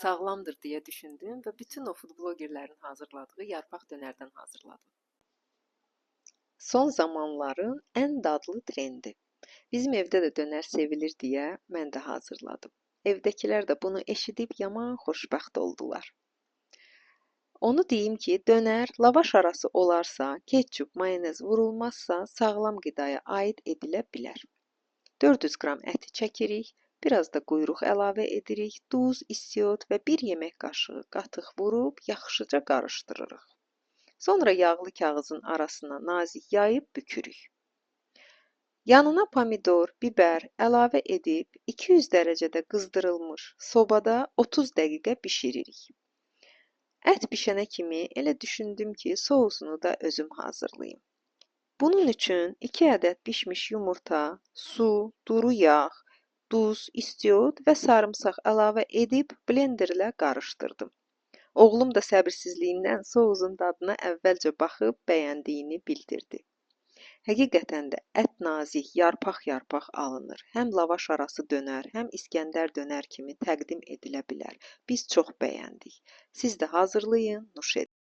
sağlamdır deyə düşündüm və bütün o food blogerlərin hazırladığı yarpaq dönərdən hazırladım. Son zamanların ən dadlı trendi. Bizim evdə də dönər sevilir deyə mən də hazırladım. Evdəkilər də bunu eşidib yaman xoşbəxt oldular. Onu deyim ki, dönər lavaş arası olarsa, ketçup, mayonez vurulmazsa sağlam qidaya aid edilə bilər. 400 qram əti çəkirik, biraz da quyruq əlavə edirik, duz, istiot və 1 yemək qaşığı qatıq vurub yaxşıca qarışdırırıq. Sonra yağlı kağızın arasına nazik yayıb bükürük. Yanına pomidor, biber əlavə edib 200 dərəcədə qızdırılmış sobada 30 dəqiqə bişiririk. Ət bişənə kimi elə düşündüm ki, sousunu da özüm hazırlayım. Bunun üçün 2 ədəd bişmiş yumurta, su, duru yağ, duz, istiot və sarımsaq əlavə edib blenderlə qarışdırdım. Oğlum da səbirsizliyindən sousun dadına əvvəlcə baxıb bəyəndiyini bildirdi. Həqiqətən də ət nazik, yarpaq-yarpaq alınır. Həm lavaş arası dönər, həm İskəndər dönər kimi təqdim edilə bilər. Biz çox bəyəndik. Siz də hazırlayın, nuş edin.